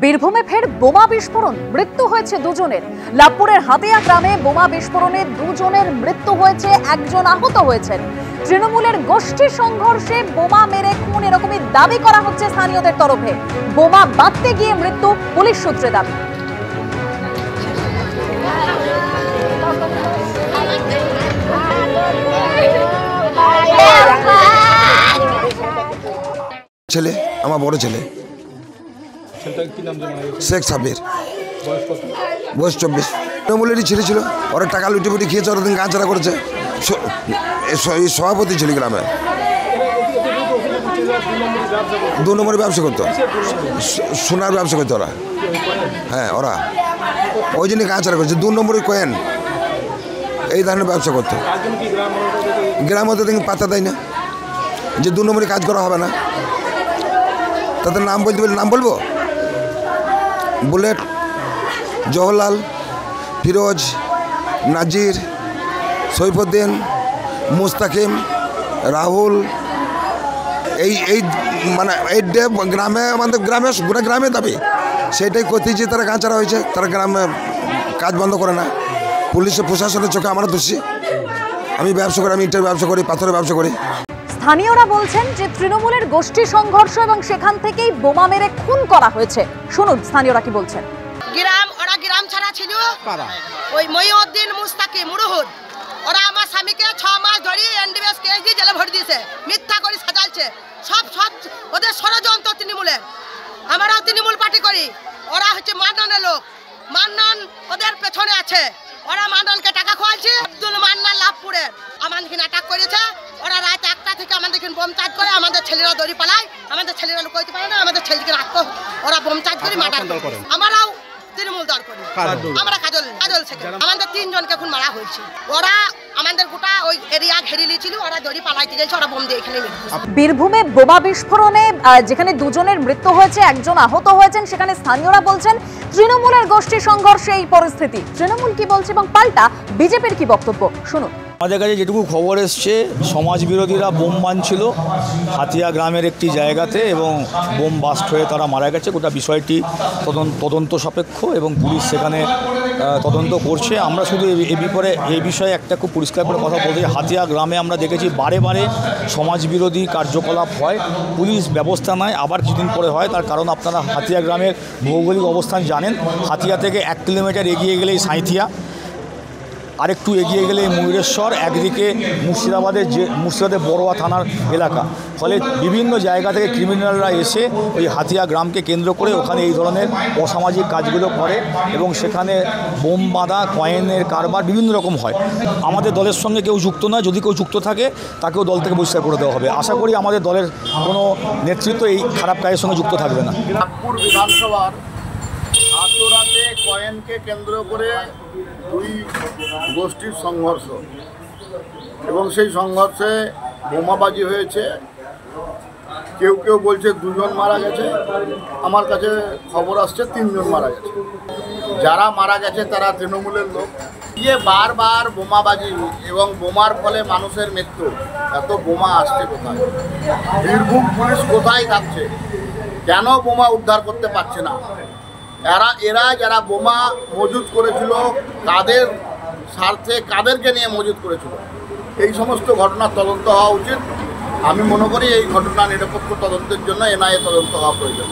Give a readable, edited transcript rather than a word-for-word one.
বীরভূমে ফের বোমা বিস্ফোরণ, মৃত্যু হয়েছে দুজনের। লাভপুরের হাতিয়া গ্রামে বোমা বিস্ফোরণে দুজনের মৃত্যু হয়েছে, একজন আহত হয়েছেন। তৃণমূলের গোষ্ঠী সংঘর্ষে বোমা মেরে খুন, এরকমই দাবি করা হচ্ছে স্থানীয়দের তরফে। বোমা বাঁধতে গিয়ে মৃত্যু, পুলিশ সূত্রে দাবি। ছেলে আমার বড় ছেলে শেখ সাবির, বয়স 24। তৃণমূলেরই ছেলে ছিল, ওরা টাকা লুটিপুটি খেয়েছে, ওরা দিন গাঁ ছাড়া করেছে। সভাপতি ছিল গ্রামে, 2 নম্বরে ব্যবসা করতো, সোনার ব্যবসা করতো ওরা। হ্যাঁ, ওরা ওই জন্য গাঁ ছাড়া করেছে। 2 নম্বরে কয়েন এই ধরনের ব্যবসা করতো। গ্রাম হতে দেখি পাতা দেয় না যে 2 নম্বরে কাজ করা হবে না। তাদের নাম বলতে বলে নাম বলবো: বুলেট, জওহরলাল, ফিরোজ, নাজির, সৈফুদ্দিন, মুস্তাকিম, রাহুল। এই মানে এই গ্রামে, আমাদের গ্রামে, গোটা গ্রামে দাবি সেটাই করতে যে তারা গাঁচারা হয়েছে। তারা গ্রামে কাজ বন্ধ করে না। পুলিশের প্রশাসনের চোখে আমরা দোষী। আমি ব্যবসা করি, আমি ইটের ব্যবসা করি, পাথরের ব্যবসা করি। স্থানীয়রা বলছেন যে তৃণমূলের গোষ্ঠী সংঘর্ষ এবং সেখান থেকেই বোমা মেরে খুন করা হয়েছে। শুনুন স্থানীয়রা কি বলছেন। ওরা গ্রাম ছাড়া ছিল, ওই মহিউদ্দিন, মুস্তাকিম, মুরুহুদ। ওরা আমার স্বামীকে 6 মাস ধরে এনডিএস কেস দিয়ে জেলে ভরে দিয়েছে, মিথ্যা করে সাজালছে। সব ওদের ষড়যন্ত্র তৃণমূলের। আমরাও তৃণমূল পার্টি করি। ওরা হচ্ছে মান্নানের লোক, মান্নান ওদের পেছনে আছে। ওরা মান্নানকে টাকা খোয়াচ্ছে। আব্দুল মান্নান লাভপুরের আমাদেরকে অ্যাটাক করেছে। ওরা রাত 1টা থেকে আমাদেরকে বোম চার্জ করে, আমাদের ছেলেরা দড়ি পালায়, আমাদের ছেলেরা লুকাইতে পারে না, আমাদের ছেলেকে রাখতো। ওরা বোম চার্জ করে মার্ডার করে। আমরাও তৃণমূল দল করি, আমরা কাজল থেকে আমাদের 3 জনকে এখন মারা হয়েছে। ওরা আমাদের গোটা ওই এরিয়া ঘেরে নিয়েছিল, ওরা দড়ি পালাইতে গেছে, ওরা বোম দিয়ে এখানে। বীরভূমে বোমা বিস্ফোরণে যেখানে 2 জনের মৃত্যু হয়েছে, একজন আহত হয়েছেন, সেখানে স্থানীয়রা বলছেন তৃণমূলের গোষ্ঠী সংঘর্ষে এই পরিস্থিতি। তৃণমূল কি বলছে এবং পাল্টা বিজেপির কি বক্তব্য, শুনুন। আমাদের কাছে যেটুকু খবর এসছে, সমাজ বিরোধীরা বোম বানছিল হাতিয়া গ্রামের একটি জায়গাতে এবং বোম বাস্ট হয়ে তারা মারা গেছে। গোটা বিষয়টি তদন্ত সাপেক্ষ এবং পুলিশ সেখানে তদন্ত করছে। আমরা শুধু এই বিষয়ে একটা খুব পরিষ্কার করে কথা বলতে, হাতিয়া গ্রামে আমরা দেখেছি বারে বারে সমাজ বিরোধী কার্যকলাপ হয়, পুলিশ ব্যবস্থা নেয়, আবার কিছুদিন পরে হয়। তার কারণ আপনারা হাতিয়া গ্রামের ভৌগোলিক অবস্থান জানেন। হাতিয়া থেকে 1 কিলোমিটার এগিয়ে গেলেই সাঁইথিয়া, আরেকটু এগিয়ে গেলে ময়ূরেশ্বর, একদিকে মুর্শিদাবাদের বড়োয়া থানার এলাকা। ফলে বিভিন্ন জায়গা থেকে ক্রিমিনালরা এসে ওই হাতিয়া গ্রামকে কেন্দ্র করে ওখানে এই ধরনের অসামাজিক কাজগুলো করে এবং সেখানে বোম বাঁধা, কয়েনের কারবার বিভিন্ন রকম হয়। আমাদের দলের সঙ্গে কেউ যুক্ত নয়, যদি কেউ যুক্ত থাকে তাকেও দল থেকে বহিষ্কার করে দেওয়া হবে। আশা করি আমাদের দলের কোনো নেতৃত্ব এই খারাপ কাজের সঙ্গে যুক্ত থাকবে না। নাগপুর বিধানসভার হাতুরাতে কয়েনকে কেন্দ্র করে 2 গোষ্ঠীর সংঘর্ষ এবং সেই সংঘর্ষে বোমাবাজি হয়েছে। কেউ বলছে 2 জন মারা গেছে, আমার কাছে খবর আসছে 3 জন মারা গেছে। যারা মারা গেছে তারা তৃণমূলের লোক। বারবার বোমাবাজি এবং বোমার ফলে মানুষের মৃত্যু। এত বোমা আসছে কোথায়? বীরভূম পুলিশ কোথায় যাচ্ছে? কেন বোমা উদ্ধার করতে পারছে না? এরা যারা বোমা মজুত করেছিল, কাদের স্বার্থে, কাদেরকে নিয়ে মজুত করেছিল, এই সমস্ত ঘটনার তদন্ত হওয়া উচিত। আমি মনে করি এই ঘটনা নিরপেক্ষ তদন্তের জন্য এনআইএ তদন্ত হওয়া প্রয়োজন।